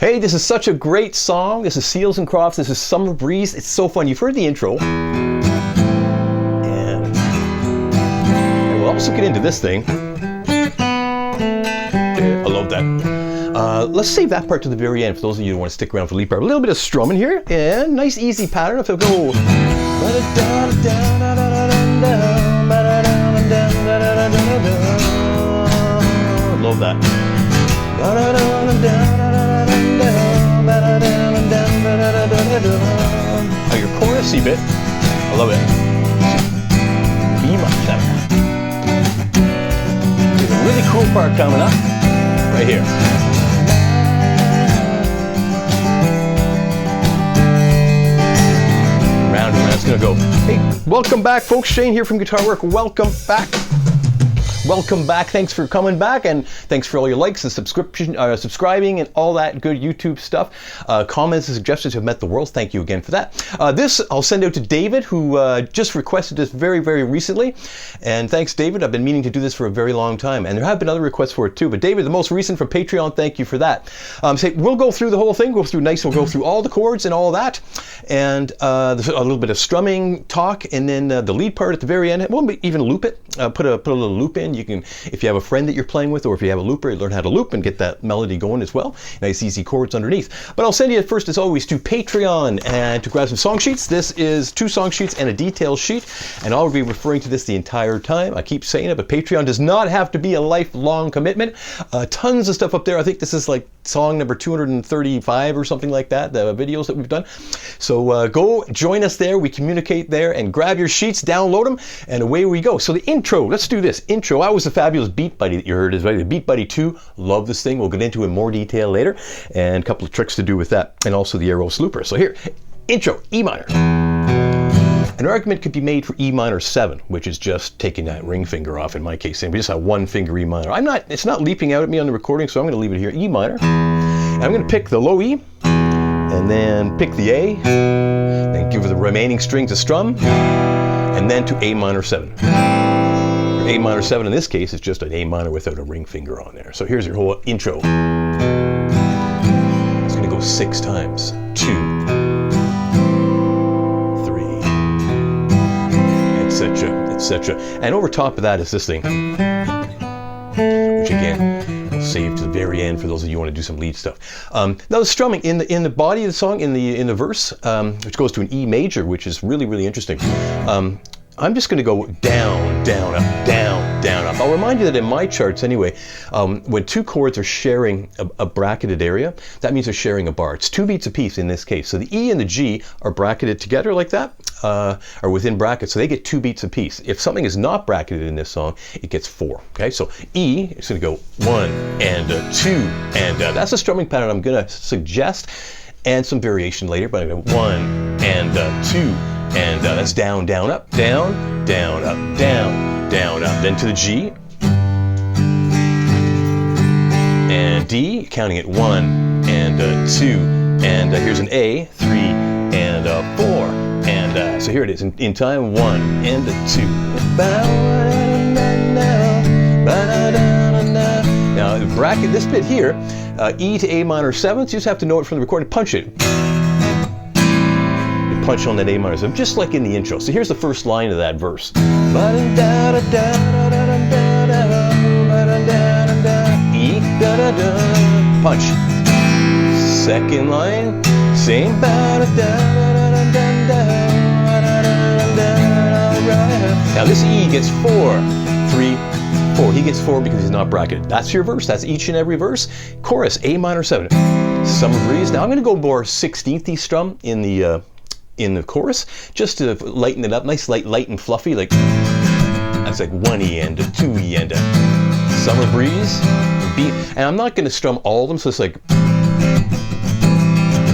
Hey, this is such a great song. This is Seals and Crofts. This is Summer Breeze. It's so fun. You've heard the intro. And we'll also get into this thing. I love that. Let's save that part to the very end for those of you who want to stick around for lead part. A little bit of strumming here. And nice easy pattern. If I go. Love that. Oh, your chorusy bit. I love it. B minor 7. There's a really cool part coming up right here. Round and round. It's gonna go. Hey, welcome back, folks. Shane here from Guitar Work. Welcome back. Welcome back. Thanks for coming back, and thanks for all your likes and subscribing and all that good YouTube stuff. Comments and suggestions have meant the world. Thank you again for that. This I'll send out to David, who just requested this very, very recently. And thanks, David. I've been meaning to do this for a very long time, and there have been other requests for it too. But David, the most recent from Patreon, thank you for that. We'll go through the whole thing. We'll go through all the chords and all that, and a little bit of strumming talk, and then the lead part at the very end. We'll even loop it. Put a little loop in. You can, if you have a friend that you're playing with, or if you have a looper, learn how to loop and get that melody going as well. Nice easy chords underneath. But I'll send you first, as always, to Patreon and to grab some song sheets. This is 2 song sheets and a detail sheet, and I'll be referring to this the entire time. I keep saying it, but Patreon does not have to be a lifelong commitment. Tons of stuff up there. I think this is like song number 235 or something like that, the videos that we've done. So go join us there. We communicate there, and grab your sheets, download them, and away we go. So the intro, let's do this. Intro, I was the fabulous BeatBuddy that you heard, is right. The BeatBuddy 2, love this thing. We'll get into it in more detail later, and a couple of tricks to do with that, and also the Aeros Looper. So here, intro, E minor. An argument could be made for E minor 7, which is just taking that ring finger off in my case, and we just have one finger E minor. It's not leaping out at me on the recording, so I'm going to leave it here, E minor. And I'm going to pick the low E, and then pick the A, then give the remaining strings a strum, and then to A minor 7. A minor 7 in this case is just an A minor without a ring finger on there. So here's your whole intro. It's going to go 6 times. 2, 3, etc., etc. And over top of that is this thing, which again, I'll save to the very end for those of you who want to do some lead stuff. Now the strumming in the body of the song, in the verse, which goes to an E major, which is really, really interesting. I'm just going to go down, down, up, down, down, up. I'll remind you that in my charts anyway, when 2 chords are sharing a bracketed area, that means they're sharing a bar. It's 2 beats apiece in this case. So the E and the G are bracketed together like that, or within brackets, so they get 2 beats apiece. If something is not bracketed in this song, it gets 4. Okay, so E is going to go 1 and 2, and that's a strumming pattern I'm going to suggest, and some variation later, but I'm going to go 1 and 2. And that's down, down, up, down, down, up, down, down, up. Then to the G. And D, counting it 1 and 2. And here's an A, 3 and 4. And so here it is in time, 1 and 2. Now, bracket this bit here, E to A minor 7, so you just have to know it from the recording. Punch it. Punch on that A minor 7, just like in the intro. So here's the first line of that verse. E, punch. Second line, same. Now this E gets 4, 3, 4. He gets 4 because he's not bracketed. That's your verse. That's each and every verse. Chorus, A minor 7. Summer breeze. Now I'm going to go more 16th strum in the chorus, just to lighten it up, nice, light and fluffy, like that's like 1 E and a 2 E and a summer breeze, B. And I'm not going to strum all of them, so it's like,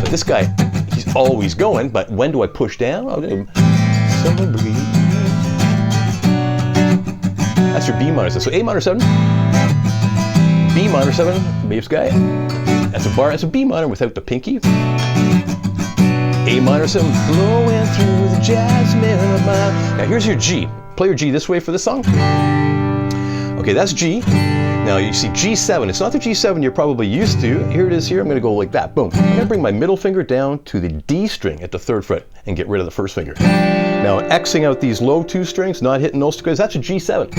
but this guy, he's always going, but when do I push down? I'll do summer breeze. That's your B minor 7. So A minor 7, B minor 7, bass guy. That's a bar. That's a B minor without the pinky. A minor 7, blowing through the jasmine of my... Now here's your G. Play your G this way for this song. Okay, that's G. Now you see G7, it's not the G7 you're probably used to. Here it is here, I'm gonna go like that, boom. I'm gonna bring my middle finger down to the D string at the 3rd fret and get rid of the 1st finger. Now Xing out these low 2 strings, not hitting those because that's a G7.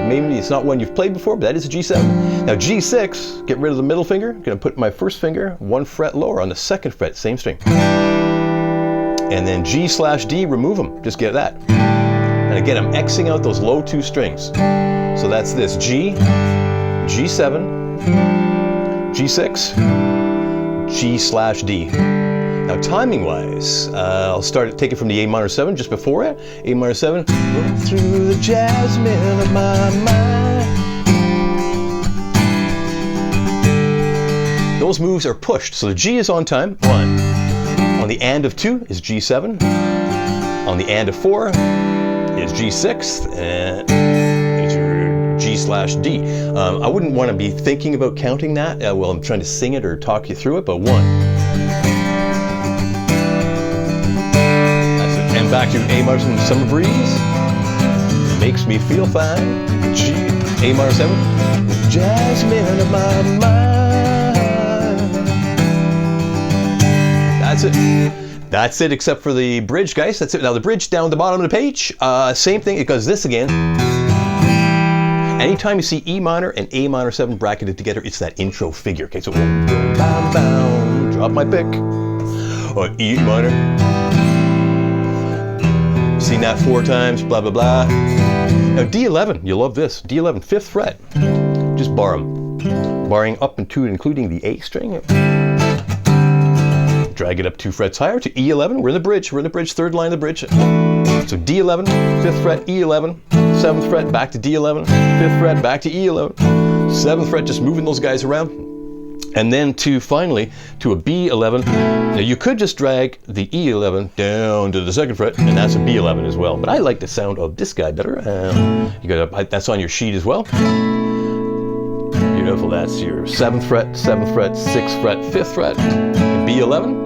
Maybe it's not one you've played before, but that is a G7. Now G6, get rid of the middle finger. I'm gonna put my 1st finger 1 fret lower on the 2nd fret, same string. And then G/D, remove them, just get that. And again, I'm Xing out those low 2 strings. So that's this, G, G7, G6, G/D. Now timing-wise, I'll take it from the A minor 7 just before it. A minor 7, going through the jasmine of my mind. Those moves are pushed, so the G is on time, 1. On the and of 2 is G7. On the and of 4 is G6, and it's your G/D. I wouldn't want to be thinking about counting that while I'm trying to sing it or talk you through it, but 1. That's it. And back to A minor 7, Summer Breeze. Makes me feel fine. G, A minor 7. Jasmine of my mind. That's it. That's it, except for the bridge, guys. That's it. Now the bridge down the bottom of the page, same thing. It does this again. Anytime you see E minor and A minor 7 bracketed together, it's that intro figure. Okay, so boom, boom, boom, drop my pick on E minor. Seen that 4 times, blah, blah, blah. Now D11, you'll love this. D11, 5th fret. Just bar them. Barring up and to including the A string. Drag it up 2 frets higher to E11. We're in the bridge, 3rd line of the bridge. So D11, 5th fret, E11, 7th fret, back to D11, 5th fret, back to E11, 7th fret, just moving those guys around. And then finally to a B11. Now you could just drag the E11 down to the 2nd fret, and that's a B11 as well. But I like the sound of this guy better. That's on your sheet as well. Beautiful, that's your 7th fret, 6th fret, 5th fret, B11.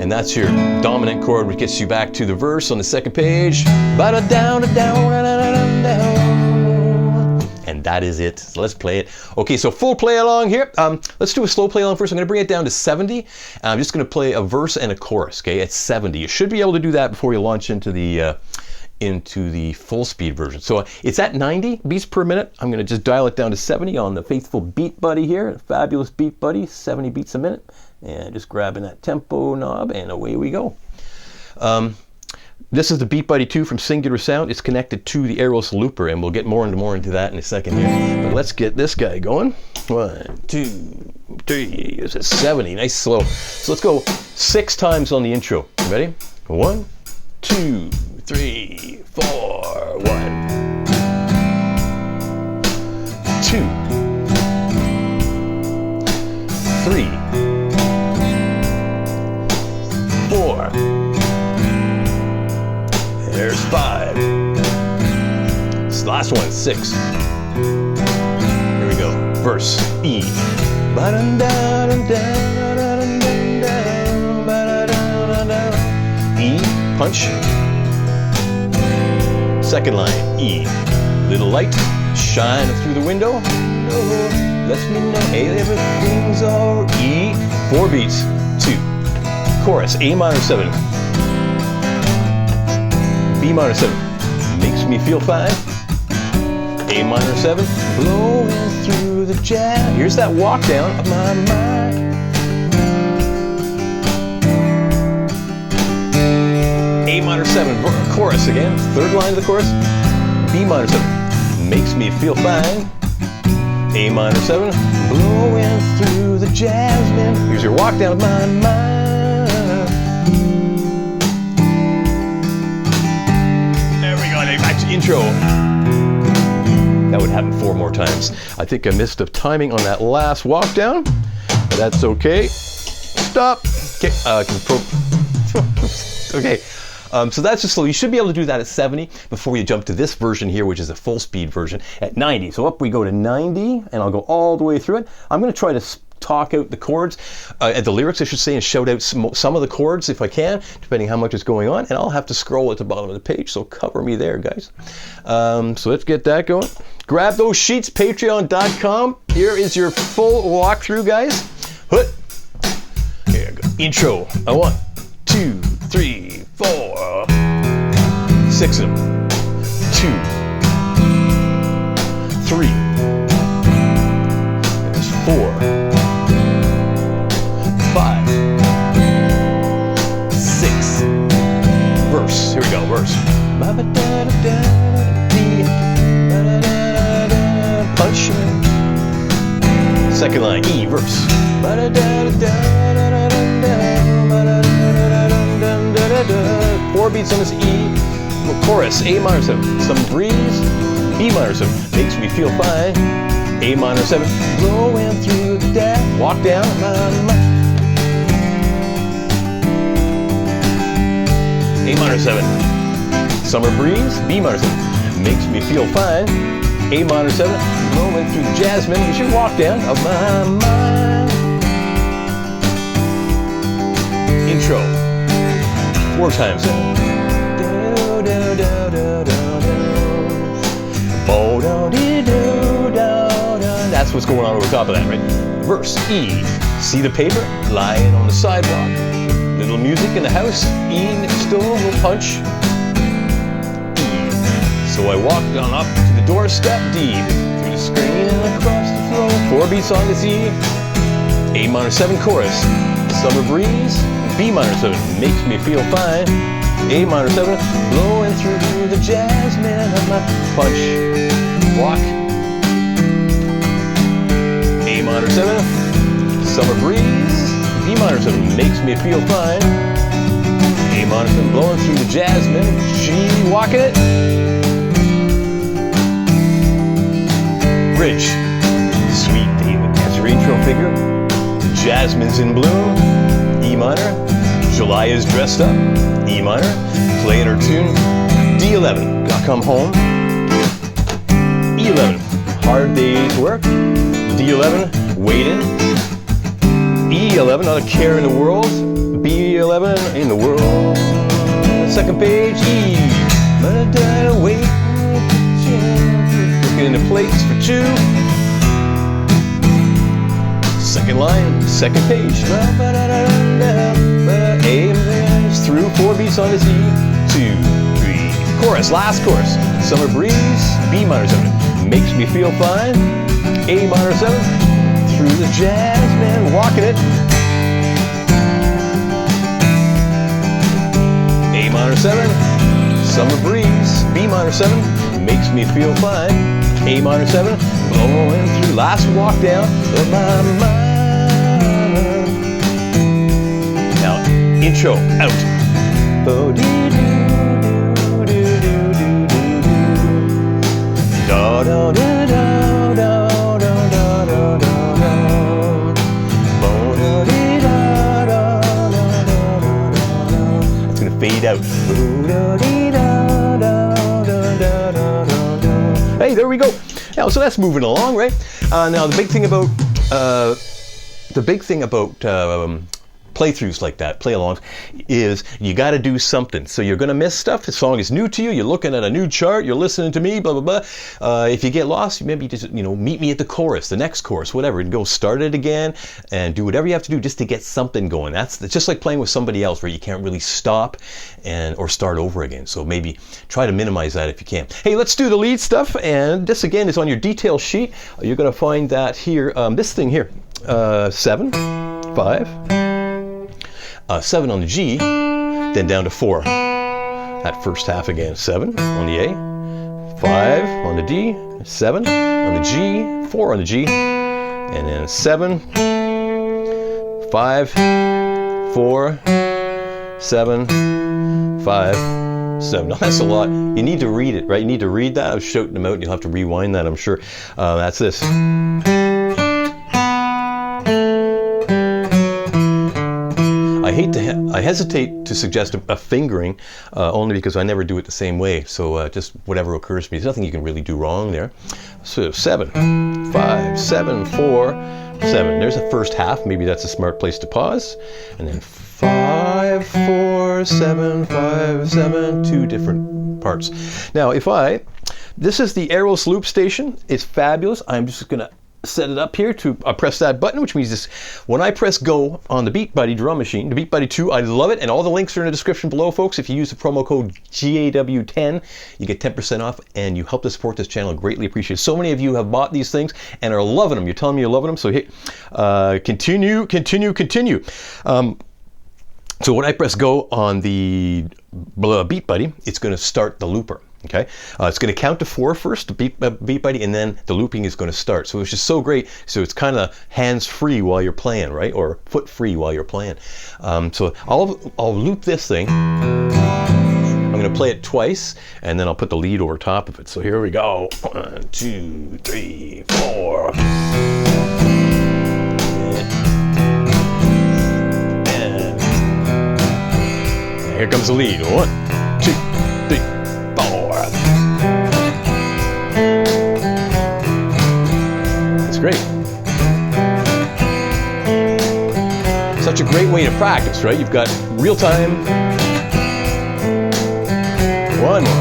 And that's your dominant chord, which gets you back to the verse on the 2nd page. And that is it. So let's play it. Okay, so full play along here. Let's do a slow play along first. I'm going to bring it down to 70. I'm just going to play a verse and a chorus. Okay, at 70. You should be able to do that before you launch into the full speed version. So it's at 90 beats per minute. I'm going to just dial it down to 70 on the faithful BeatBuddy here. Fabulous BeatBuddy, 70 beats a minute. And just grabbing that tempo knob, and away we go. This is the BeatBuddy 2 from Singular Sound. It's connected to the Aeros Looper, and we'll get more into that in a second here. But let's get this guy going. 1, 2, 3. This is 70, nice slow. So let's go 6 times on the intro. Ready? 1, 2, 3, 4. 1, 2, 3, 4. There's 5. This last one, 6. Here we go. Verse E. E, punch. 2nd line, E. Little light shining through the window. Lets me know everything's all E. 4 beats. 2. Chorus, A minor 7. B minor 7. Makes me feel fine. A minor 7. Blowing through the jazz. Here's that walk down of my mind. A minor 7, chorus again, 3rd line of the chorus. B minor 7, makes me feel fine. A minor 7, blowing through the jasmine. Here's your walk down of my mind. There we go, back to intro. That would happen 4 more times. I think I missed the timing on that last walk down, but that's okay. Stop. Okay, okay. So that's just slow. You should be able to do that at 70 before you jump to this version here, which is a full speed version at 90. So up we go to 90, and I'll go all the way through it. I'm going to try to talk out the chords, the lyrics I should say, and shout out some of the chords if I can, depending how much is going on, and I'll have to scroll at the bottom of the page, so cover me there, guys. So let's get that going. Grab those sheets, patreon.com. Here is your full walkthrough, guys. Hoot. Here we go. Intro. 1, 2, 3, 4. 6 of them. 2, 3. There's 4, 5, 6. Verse. Here we go. Verse. Punch. Second line. E. Verse. 4 beats on this E. Chorus, A minor 7, some breeze, B minor 7, makes me feel fine, A minor 7, blowing through the dash, walk down my. A minor 7, summer breeze, B minor 7, makes me feel fine, A minor 7, blowing through the jasmine, you should walk down of my mind. Intro, 4 times 7. That's what's going on over top of that, right? Verse, E. See the paper lying on the sidewalk. Little music in the house. E next door will punch. E. So I walked on up to the doorstep. D. Through the screen and across the floor. 4 beats on this E. A minor 7 chorus. Summer breeze. B minor 7 makes me feel fine. A minor 7, blowing through the jasmine of my punch. Walk. A minor 7, summer breeze. B minor 7, makes me feel fine. A minor 7, blowing through the jasmine. G, walking it. Bridge. Sweet David, that's your intro figure. Jasmine's in bloom. E minor. July is dressed up. E minor, playing her tune. D11, gotta come home. E11, hard day's work. D11, waiting. E11, not a care in the world. B11, in the world. Second page, E. Wait, looking into plates for 2. Second line, second page. A through 4 beats on this E. 2, 3. Chorus, last chorus. Summer breeze, B minor 7, makes me feel fine. A minor 7, through the jasmine, walking it. A minor 7, summer breeze, B minor 7, makes me feel fine. A minor 7, blowing through, last walk down of my mind. Now, intro, out. It's going to fade out. Hey, there we go. Now, so that's moving along, right? Now, the big thing about playthroughs like that, play-alongs, is you got to do something. So you're going to miss stuff. The song is new to you. You're looking at a new chart. You're listening to me, blah, blah, blah. If you get lost, maybe just, meet me at the chorus, the next chorus, whatever, and go start it again and do whatever you have to do just to get something going. It's just like playing with somebody else where you can't really stop or start over again. So maybe try to minimize that if you can. Hey, let's do the lead stuff. And this, again, is on your detail sheet. You're going to find that here, this thing here, 7, 5, 7 on the G, then down to 4. That first half again, 7 on the A, 5 on the D, 7 on the G, 4 on the G, and then 7, 5, 4, 7, 5, 7. Now that's a lot. You need to read it, right? You need to read that. I was shouting them out, and you'll have to rewind that, I'm sure. That's this. I hesitate to suggest a fingering, only because I never do it the same way. So just whatever occurs to me. There's nothing you can really do wrong there. So 7, 5, 7, 4, 7. There's the first half. Maybe that's a smart place to pause. And then 5, 4, 7, 5, 7, 2 different parts. Now, this is the Aeros Loop station. It's fabulous. I'm just going to set it up here to press that button, which means this, when I press go on the BeatBuddy drum machine, the BeatBuddy 2, I love it, and all the links are in the description below, folks. If you use the promo code GAW10, you get 10% off, and you help to support this channel. Greatly appreciate it. So many of you have bought these things and are loving them. You're telling me you're loving them, so hey, continue. So when I press go on the BeatBuddy, it's going to start the looper. Okay, it's going to count to 4 first, the BeatBuddy, and then the looping is going to start. So it's just so great. So it's kind of hands-free while you're playing, right? Or foot-free while you're playing. So I'll loop this thing. I'm going to play it twice, and then I'll put the lead over top of it. So here we go. 1, 2, 3, 4. And here comes the lead. 1, 2, 3, 4. It's great. Such a great way to practice, right? You've got real time. One more.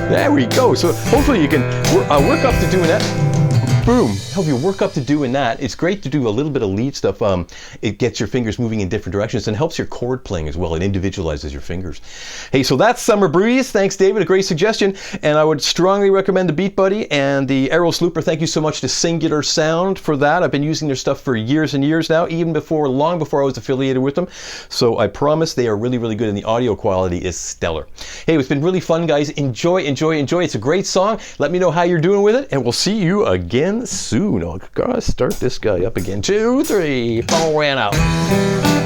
There we go. So hopefully you can work up to doing that. Boom. Help you work up to doing that. It's great to do a little bit of lead stuff. It gets your fingers moving in different directions and helps your chord playing as well. It individualizes your fingers. Hey, so that's Summer Breeze. Thanks, David. A great suggestion. And I would strongly recommend the BeatBuddy and the Aeros Looper. Thank you so much to Singular Sound for that. I've been using their stuff for years and years now, even long before I was affiliated with them. So I promise they are really, really good, and the audio quality is stellar. Hey, it's been really fun, guys. Enjoy. It's a great song. Let me know how you're doing with it, and we'll see you again soon. I'll gotta start this guy up again. 2, 3, 4, and out.